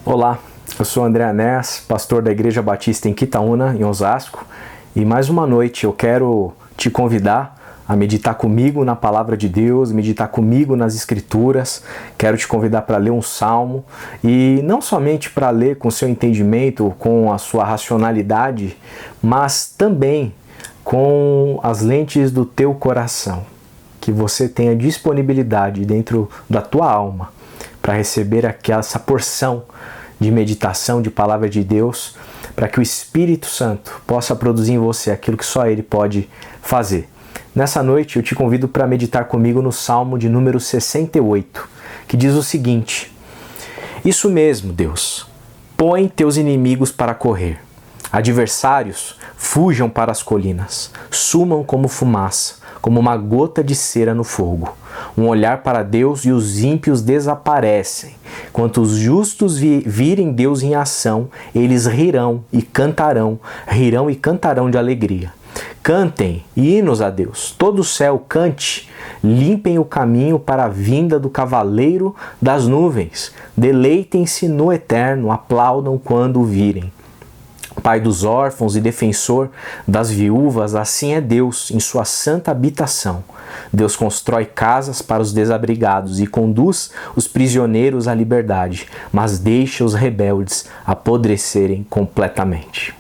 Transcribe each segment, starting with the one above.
Olá, eu sou André Anés, pastor da Igreja Batista em Quitaúna, em Osasco, e mais uma noite eu quero te convidar a meditar comigo na Palavra de Deus, meditar comigo nas Escrituras. Quero te convidar para ler um salmo, e não somente para ler com seu entendimento, com a sua racionalidade, mas também com as lentes do teu coração, que você tenha disponibilidade dentro da tua alma para receber essa porção de meditação, de palavra de Deus, para que o Espírito Santo possa produzir em você aquilo que só Ele pode fazer. Nessa noite eu te convido para meditar comigo no Salmo de número 68, que diz o seguinte: Isso mesmo, Deus, põe teus inimigos para correr. Adversários fujam para as colinas, sumam como fumaça, como uma gota de cera no fogo. Um olhar para Deus e os ímpios desaparecem. Quando os justos virem Deus em ação, eles rirão e cantarão de alegria. Cantem hinos a Deus, todo o céu cante, limpem o caminho para a vinda do cavaleiro das nuvens. Deleitem-se no eterno, aplaudam quando o virem. Pai dos órfãos e defensor das viúvas, assim é Deus em sua santa habitação. Deus constrói casas para os desabrigados e conduz os prisioneiros à liberdade, mas deixa os rebeldes apodrecerem completamente.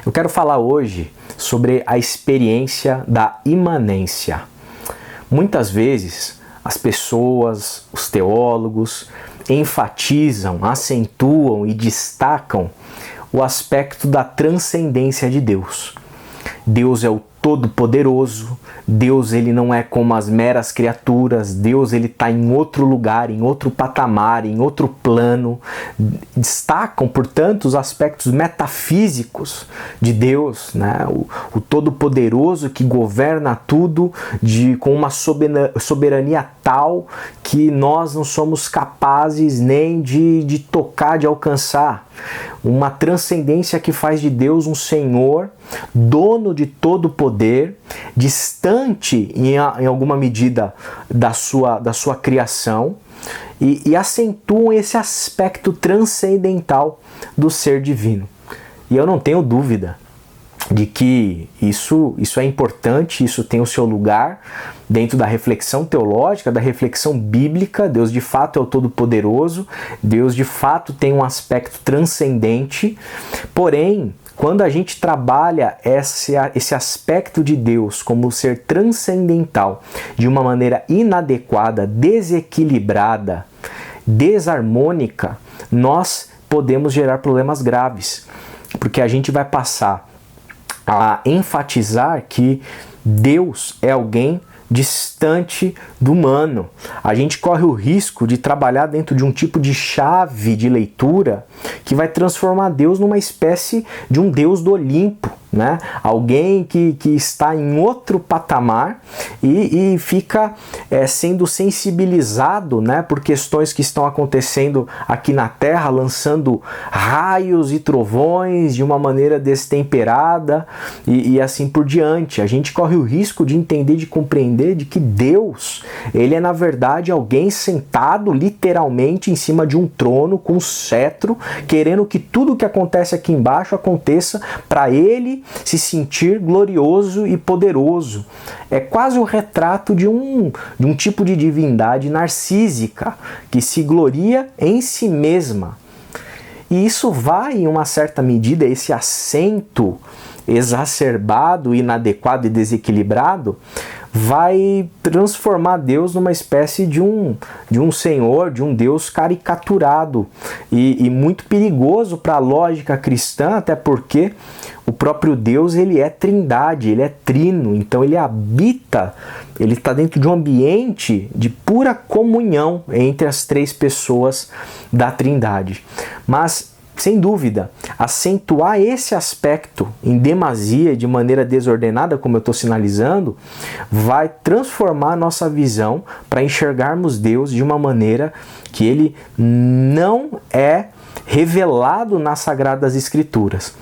Eu quero falar hoje sobre a experiência da imanência. Muitas vezes as pessoas, os teólogos, enfatizam, acentuam e destacam o aspecto da transcendência de Deus. Deus é o Todo-Poderoso, Deus ele não é como as meras criaturas, Deus ele está em outro lugar, em outro patamar, em outro plano. Destacam, portanto, os aspectos metafísicos de Deus, né? O Todo-Poderoso que governa tudo com uma soberania tal que nós não somos capazes nem de tocar, de alcançar. Uma transcendência que faz de Deus um Senhor, dono de todo o poder, distante em alguma medida da sua criação, e acentuam esse aspecto transcendental do ser divino. E eu não tenho dúvida de que isso é importante, isso tem o seu lugar dentro da reflexão teológica, da reflexão bíblica. Deus de fato é o Todo-Poderoso, Deus de fato tem um aspecto transcendente, porém, quando a gente trabalha esse aspecto de Deus como ser transcendental de uma maneira inadequada, desequilibrada, desarmônica, nós podemos gerar problemas graves, porque a gente vai passar a enfatizar que Deus é alguém distante do humano. A gente corre o risco de trabalhar dentro de um tipo de chave de leitura que vai transformar Deus numa espécie de um Deus do Olimpo, né? Alguém que está em outro patamar e fica sendo sensibilizado, né, por questões que estão acontecendo aqui na Terra, lançando raios e trovões de uma maneira destemperada e assim por diante. A gente corre o risco de entender, de compreender de que Deus, ele é na verdade alguém sentado literalmente em cima de um trono com um cetro, querendo que tudo que acontece aqui embaixo aconteça para ele se sentir glorioso e poderoso. É quase o retrato de um tipo de divindade narcísica que se gloria em si mesma. E isso vai, em uma certa medida, esse acento exacerbado, inadequado e desequilibrado, vai transformar Deus numa espécie de um Senhor, de um Deus caricaturado e muito perigoso para a lógica cristã, até porque o próprio Deus ele é trindade, ele é trino, então ele habita, ele está dentro de um ambiente de pura comunhão entre as três pessoas da trindade. Mas, sem dúvida, acentuar esse aspecto em demasia, de maneira desordenada, como eu estou sinalizando, vai transformar a nossa visão para enxergarmos Deus de uma maneira que ele não é revelado nas Sagradas Escrituras.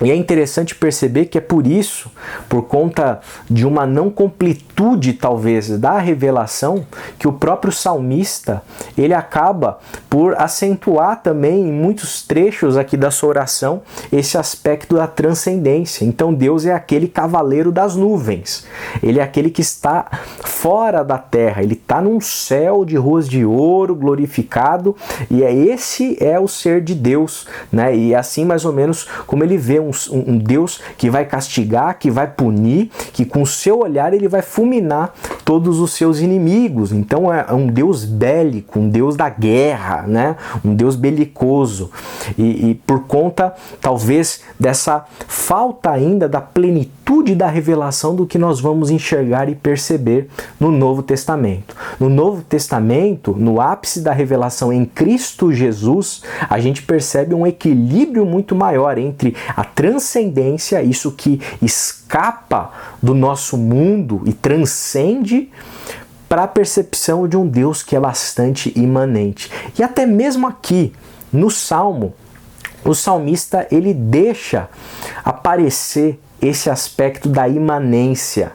E é interessante perceber que é por isso, por conta de uma não completude talvez da revelação, que o próprio salmista, ele acaba por acentuar também em muitos trechos aqui da sua oração esse aspecto da transcendência. Então Deus é aquele cavaleiro das nuvens, ele é aquele que está fora da terra, ele está num céu de ruas de ouro glorificado, e esse é o ser de Deus, né? E assim mais ou menos como ele vê um Deus que vai castigar, que vai punir, que com o seu olhar ele vai fulminar todos os seus inimigos. Então é um Deus bélico, um Deus da guerra, né? Um Deus belicoso. E por conta, talvez, dessa falta ainda da plenitude da revelação do que nós vamos enxergar e perceber no Novo Testamento. No Novo Testamento, no ápice da revelação em Cristo Jesus, a gente percebe um equilíbrio muito maior entre a transcendência, isso que escapa do nosso mundo e transcende, para a percepção de um Deus que é bastante imanente. E até mesmo aqui, no Salmo, o salmista ele deixa aparecer esse aspecto da imanência,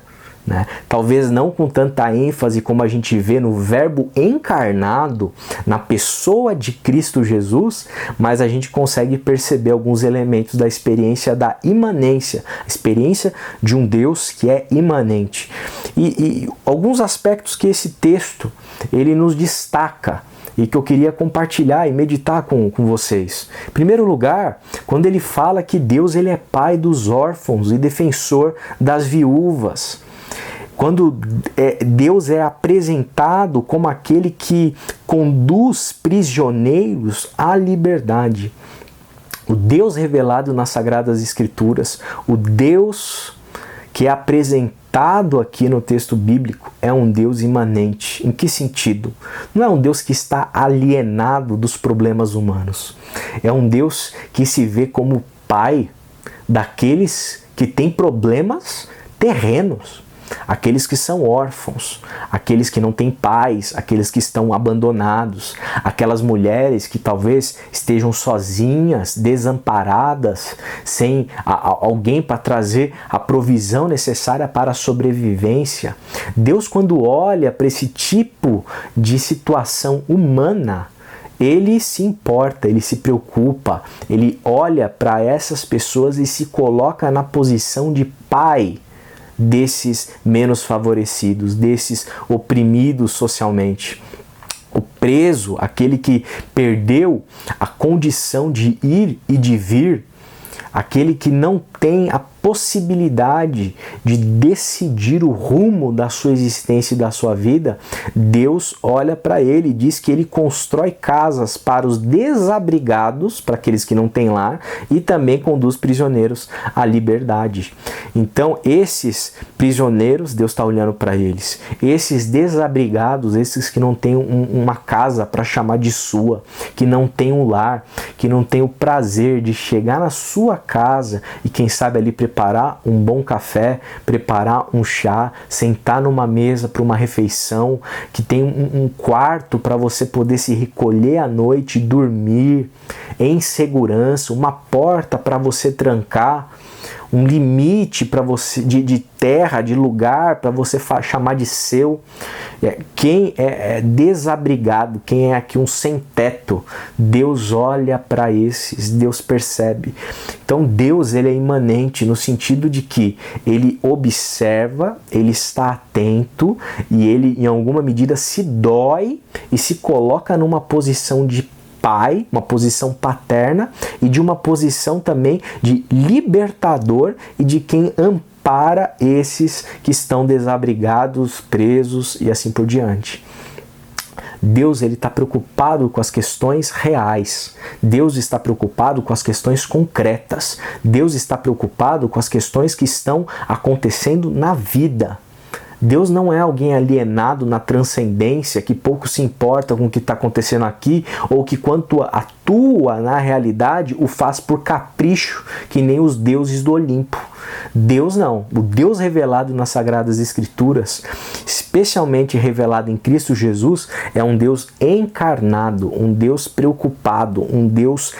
né? Talvez não com tanta ênfase como a gente vê no verbo encarnado, na pessoa de Cristo Jesus, mas a gente consegue perceber alguns elementos da experiência da imanência, a experiência de um Deus que é imanente. E alguns aspectos que esse texto ele nos destaca e que eu queria compartilhar e meditar com vocês. Em primeiro lugar, quando ele fala que Deus ele é pai dos órfãos e defensor das viúvas. Quando Deus é apresentado como aquele que conduz prisioneiros à liberdade. O Deus revelado nas Sagradas Escrituras, o Deus que é apresentado aqui no texto bíblico, é um Deus imanente. Em que sentido? Não é um Deus que está alienado dos problemas humanos. É um Deus que se vê como pai daqueles que têm problemas terrenos. Aqueles que são órfãos, aqueles que não têm pais, aqueles que estão abandonados, aquelas mulheres que talvez estejam sozinhas, desamparadas, sem alguém para trazer a provisão necessária para a sobrevivência. Deus, quando olha para esse tipo de situação humana, ele se importa, ele se preocupa, ele olha para essas pessoas e se coloca na posição de pai desses menos favorecidos, desses oprimidos socialmente. O preso, aquele que perdeu a condição de ir e de vir, aquele que não tem a possibilidade de decidir o rumo da sua existência e da sua vida, Deus olha para ele e diz que ele constrói casas para os desabrigados, para aqueles que não têm lar, e também conduz prisioneiros à liberdade. Então, esses prisioneiros, Deus está olhando para eles. Esses desabrigados, esses que não têm uma casa para chamar de sua, que não têm um lar, que não têm o prazer de chegar na sua casa e quem sabe ali preparar um bom café, preparar um chá, sentar numa mesa para uma refeição, que tem um quarto para você poder se recolher à noite, dormir em segurança, uma porta para você trancar, um limite para você de terra, de lugar para você chamar de seu. Quem é desabrigado, quem é aqui um sem teto, Deus olha para esses, Deus percebe. Então Deus ele é imanente no sentido de que ele observa, ele está atento e ele em alguma medida se dói e se coloca numa posição de pai, uma posição paterna e de uma posição também de libertador e de quem ampara esses que estão desabrigados, presos e assim por diante. Deus ele está preocupado com as questões reais. Deus está preocupado com as questões concretas. Deus está preocupado com as questões que estão acontecendo na vida. Deus não é alguém alienado na transcendência, que pouco se importa com o que está acontecendo aqui, ou que quando atua na realidade o faz por capricho, que nem os deuses do Olimpo. Deus não. O Deus revelado nas Sagradas Escrituras, especialmente revelado em Cristo Jesus, é um Deus encarnado, um Deus preocupado, um Deus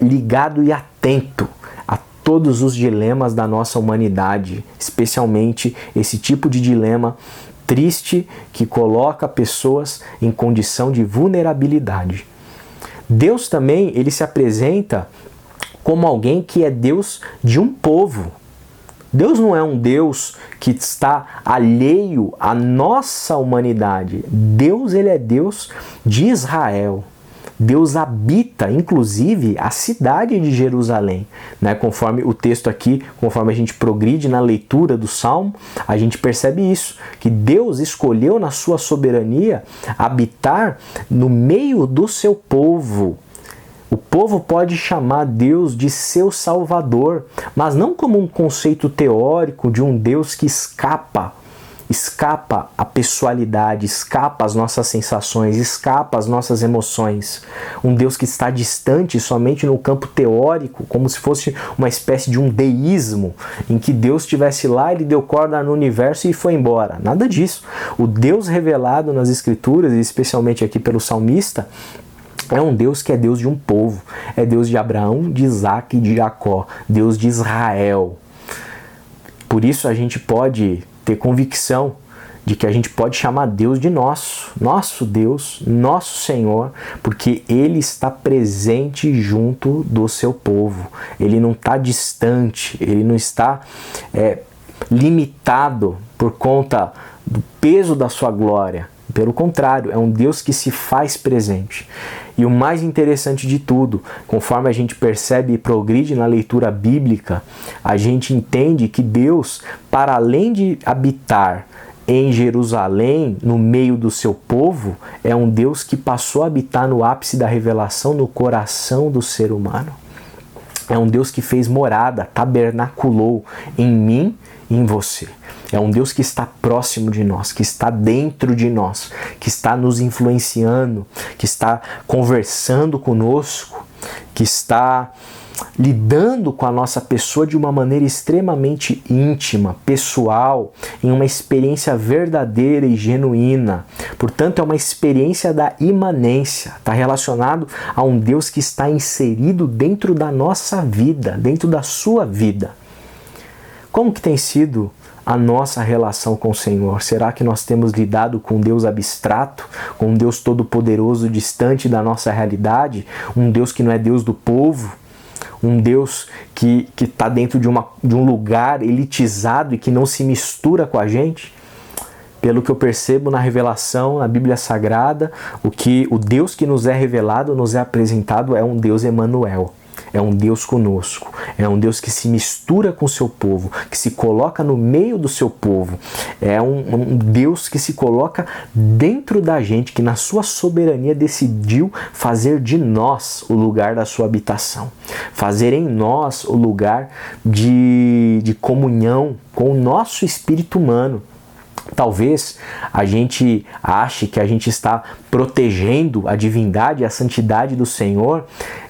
ligado e atento a todos os dilemas da nossa humanidade, especialmente esse tipo de dilema triste que coloca pessoas em condição de vulnerabilidade. Deus também, ele se apresenta como alguém que é Deus de um povo. Deus não é um Deus que está alheio à nossa humanidade. Deus, ele é Deus de Israel. Deus habita, inclusive, a cidade de Jerusalém, né? Conforme o texto aqui, conforme a gente progride na leitura do Salmo, a gente percebe isso, que Deus escolheu na sua soberania habitar no meio do seu povo. O povo pode chamar Deus de seu Salvador, mas não como um conceito teórico de um Deus que escapa a pessoalidade, escapa as nossas sensações, escapa as nossas emoções. Um Deus que está distante somente no campo teórico, como se fosse uma espécie de um deísmo, em que Deus estivesse lá, ele deu corda no universo e foi embora. Nada disso. O Deus revelado nas Escrituras, e especialmente aqui pelo salmista, é um Deus que é Deus de um povo, é Deus de Abraão, de Isaac e de Jacó, Deus de Israel. Por isso a gente pode ter convicção de que a gente pode chamar Deus de nosso Deus, nosso Senhor, porque Ele está presente junto do seu povo. Ele não está distante, Ele não está limitado por conta do peso da sua glória. Pelo contrário, é um Deus que se faz presente. E o mais interessante de tudo, conforme a gente percebe e progride na leitura bíblica, a gente entende que Deus, para além de habitar em Jerusalém, no meio do seu povo, é um Deus que passou a habitar no ápice da revelação no coração do ser humano. É um Deus que fez morada, tabernaculou em mim e em você. É um Deus que está próximo de nós, que está dentro de nós, que está nos influenciando, que está conversando conosco, que está lidando com a nossa pessoa de uma maneira extremamente íntima, pessoal, em uma experiência verdadeira e genuína. Portanto, é uma experiência da imanência, está relacionado a um Deus que está inserido dentro da nossa vida, dentro da sua vida. Como que tem sido a nossa relação com o Senhor? Será que nós temos lidado com um Deus abstrato, com um Deus todo-poderoso distante da nossa realidade, um Deus que não é Deus do povo, um Deus que está dentro de um lugar elitizado e que não se mistura com a gente? Pelo que eu percebo na revelação, na Bíblia Sagrada, o Deus que nos é revelado, nos é apresentado, é um Deus Emanuel. É um Deus conosco, é um Deus que se mistura com o seu povo, que se coloca no meio do seu povo, é um Deus que se coloca dentro da gente, que na sua soberania decidiu fazer de nós o lugar da sua habitação, fazer em nós o lugar de comunhão com o nosso espírito humano. Talvez a gente ache que a gente está protegendo a divindade e a santidade do Senhor,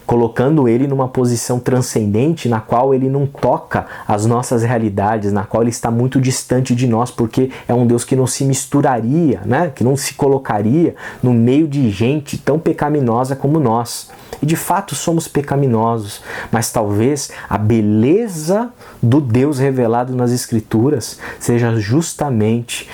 colocando Ele numa posição transcendente na qual Ele não toca as nossas realidades, na qual Ele está muito distante de nós, porque é um Deus que não se misturaria, né? Que não se colocaria no meio de gente tão pecaminosa como nós. E de fato somos pecaminosos, mas talvez a beleza do Deus revelado nas Escrituras seja justamente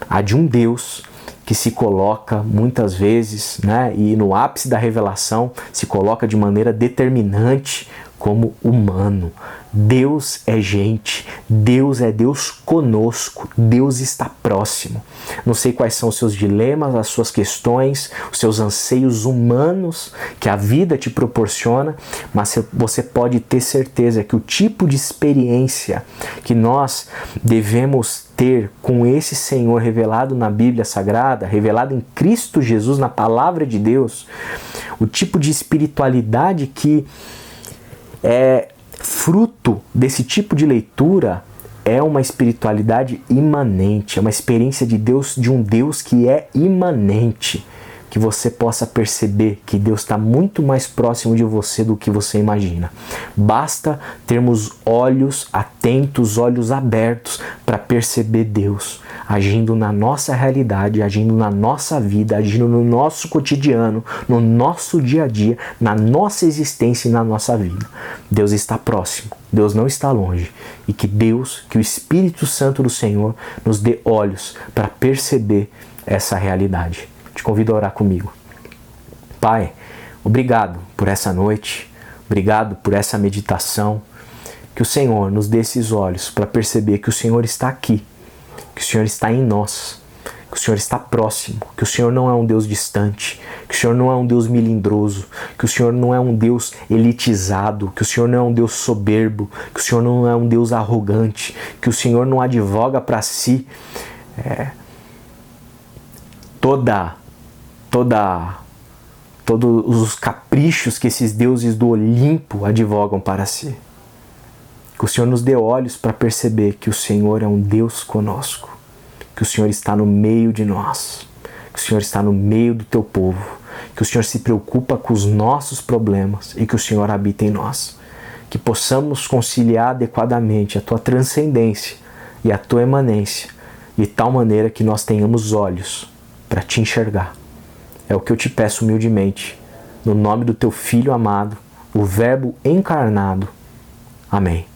a de um Deus que se coloca muitas vezes, né, e no ápice da revelação se coloca de maneira determinante como humano. Deus é gente, Deus é Deus conosco, Deus está próximo. Não sei quais são os seus dilemas, as suas questões, os seus anseios humanos que a vida te proporciona, mas você pode ter certeza que o tipo de experiência que nós devemos ter com esse Senhor revelado na Bíblia Sagrada, revelado em Cristo Jesus, na Palavra de Deus, o tipo de espiritualidade que é fruto desse tipo de leitura é uma espiritualidade imanente, é uma experiência de Deus, de um Deus que é imanente, que você possa perceber que Deus está muito mais próximo de você do que você imagina. Basta termos olhos atentos, olhos abertos para perceber Deus agindo na nossa realidade, agindo na nossa vida, agindo no nosso cotidiano, no nosso dia a dia, na nossa existência e na nossa vida. Deus está próximo, Deus não está longe. E que Deus, que o Espírito Santo do Senhor nos dê olhos para perceber essa realidade. Te convido a orar comigo. Pai, obrigado por essa noite, obrigado por essa meditação. Que o Senhor nos dê esses olhos para perceber que o Senhor está aqui, que o Senhor está em nós, que o Senhor está próximo, que o Senhor não é um Deus distante, que o Senhor não é um Deus melindroso, que o Senhor não é um Deus elitizado, que o Senhor não é um Deus soberbo, que o Senhor não é um Deus arrogante, que o Senhor não advoga para si todos os caprichos que esses deuses do Olimpo advogam para si. Que o Senhor nos dê olhos para perceber que o Senhor é um Deus conosco, que o Senhor está no meio de nós, que o Senhor está no meio do teu povo, que o Senhor se preocupa com os nossos problemas e que o Senhor habita em nós. Que possamos conciliar adequadamente a tua transcendência e a tua emanência, de tal maneira que nós tenhamos olhos para te enxergar. É o que eu te peço humildemente, no nome do teu Filho amado, o Verbo encarnado. Amém.